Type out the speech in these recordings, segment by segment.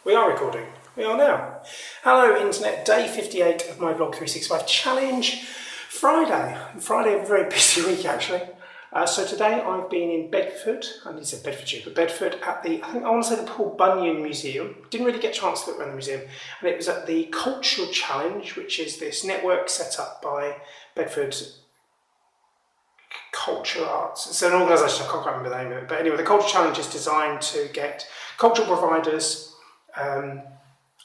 We are recording. We are now. Hello Internet, day 58 of my Vlog 365 challenge. Friday, a very busy week actually. So today I've been in Bedford, I need to say Bedfordshire, but Bedford at the, I want to say the Paul Bunyan Museum. Didn't really get a chance to look around the museum. And it was at the Cultural Challenge, which is this network set up by Bedford Culture Arts. It's an organisation, I can't quite remember the name of it. But anyway, the Cultural Challenge is designed to get cultural providers,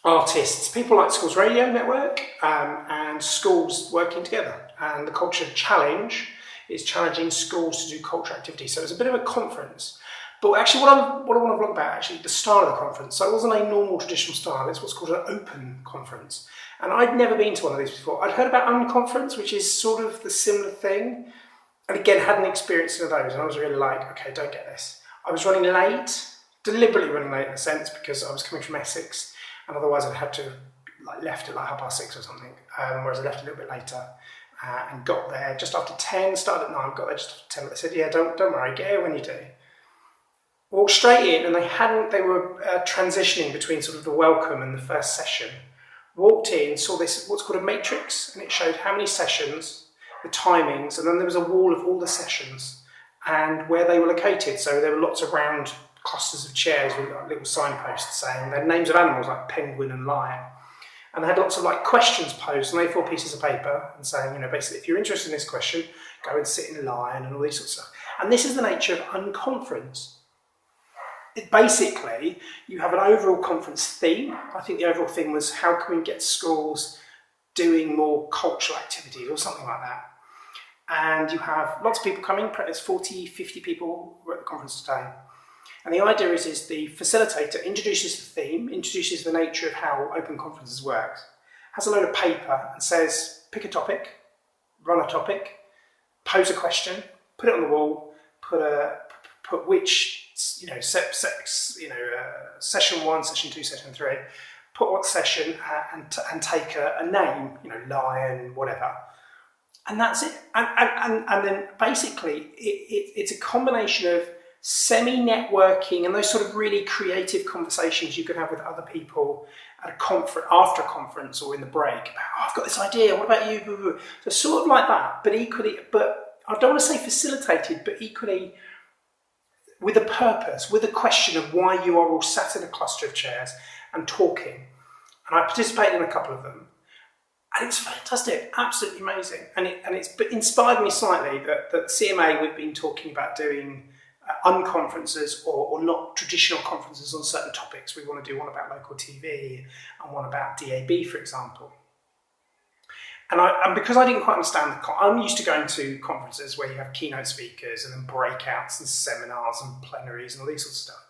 artists, people like Schools Radio Network and schools working together. And the Culture Challenge is challenging schools to do cultural activities. So it's a bit of a conference. But actually what I want to vlog about, actually, the style of the conference. So it wasn't a normal traditional style, it's what's called an open conference. And I'd never been to one of these before. I'd heard about unconference, which is sort of the similar thing. And again, hadn't experienced any of those. And I was really like, okay, don't get this. I was running late, deliberately running late in a sense, because I was coming from Essex. And otherwise I'd had to left at like 6:30 or something. Whereas I left a little bit later. And got there just after 10, started at 9, got there just after 10, but they said, yeah, don't worry, get here when you do. Walked straight in, and they were transitioning between sort of the welcome and the first session. Walked in, saw this, what's called a matrix, and it showed how many sessions, the timings, and then there was a wall of all the sessions and where they were located. So there were lots of round clusters of chairs with little signposts saying their names of animals like penguin and lion. And they had lots of questions posed on A4 pieces of paper and saying, basically, if you're interested in this question, go and sit in line and all these sorts of stuff. And this is the nature of unconference. Basically, you have an overall conference theme. I think the overall theme was how can we get schools doing more cultural activities or something like that. And you have lots of people coming, there's 40, 50 people who are at the conference today. And the idea is the facilitator introduces the theme, introduces the nature of how open conferences work, has a load of paper and says, pick a topic, run a topic, pose a question, put it on the wall, put which, session 1, session 2, session 3, put what session and take a name, lion, whatever. And that's it. And then basically it's a combination of semi-networking and those sort of really creative conversations you can have with other people at a conference, after a conference or in the break about, I've got this idea, what about you? So sort of like that, but equally, but I don't want to say facilitated, but equally with a purpose, with a question of why you are all sat in a cluster of chairs and talking. And I participated in a couple of them. And it's fantastic, absolutely amazing. And it's inspired me slightly that CMA, we've been talking about doing unconferences or not traditional conferences on certain topics. We want to do one about local TV and one about DAB, for example. And because I didn't quite understand I'm used to going to conferences where you have keynote speakers and then breakouts and seminars and plenaries and all these sorts of stuff.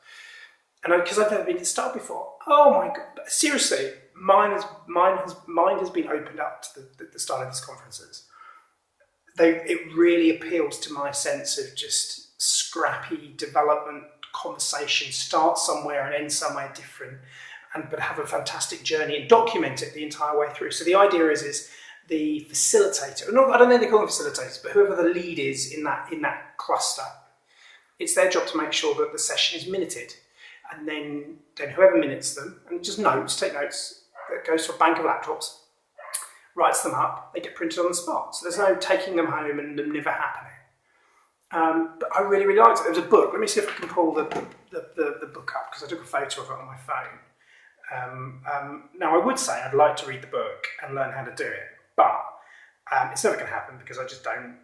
And because I've never been to Star before, oh my God, seriously, mine has been opened up to the start of these conferences. It really appeals to my sense of just scrappy development conversation, start somewhere and end somewhere different, but have a fantastic journey and document it the entire way through. So the idea is the facilitator, I don't think they call them facilitators, but whoever the lead is in that cluster, it's their job to make sure that the session is minuted. And then whoever minutes them, and just take notes, that goes to a bank of laptops, writes them up, they get printed on the spot. So there's no taking them home and them never happening. But I really, really liked it. There was a book. Let me see if I can pull the book up, because I took a photo of it on my phone. Now, I would say I'd like to read the book and learn how to do it, but it's never going to happen because I just don't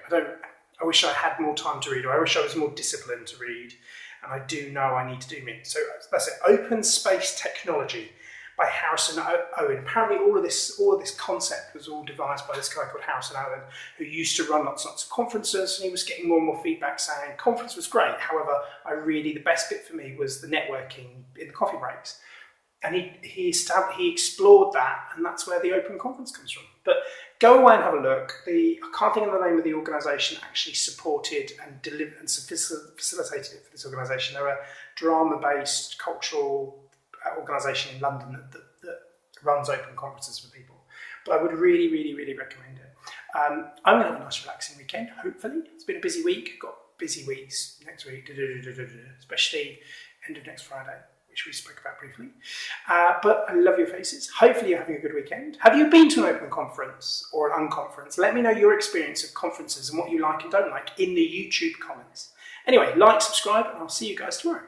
do it. I wish I had more time to read, or I wish I was more disciplined to read, and I do know I need to do it. So that's it. Open Space Technology by Harrison Owen. Apparently all of this concept was all devised by this guy called Harrison Owen, who used to run lots of conferences, and he was getting more and more feedback saying conference was great. However, the best bit for me was the networking in the coffee breaks. And he explored that, and that's where the open conference comes from. But go away and have a look. I can't think of the name of the organisation actually supported and delivered and facilitated it for this organisation. They're a drama-based cultural organisation in London that runs open conferences for people. But I would really, really, really recommend it. I'm going to have a nice relaxing weekend, hopefully. It's been a busy week. Got busy weeks next week, especially end of next Friday, which we spoke about briefly. But I love your faces. Hopefully you're having a good weekend. Have you been to an open conference or an unconference? Let me know your experience of conferences and what you like and don't like in the YouTube comments. Anyway, like, subscribe, and I'll see you guys tomorrow.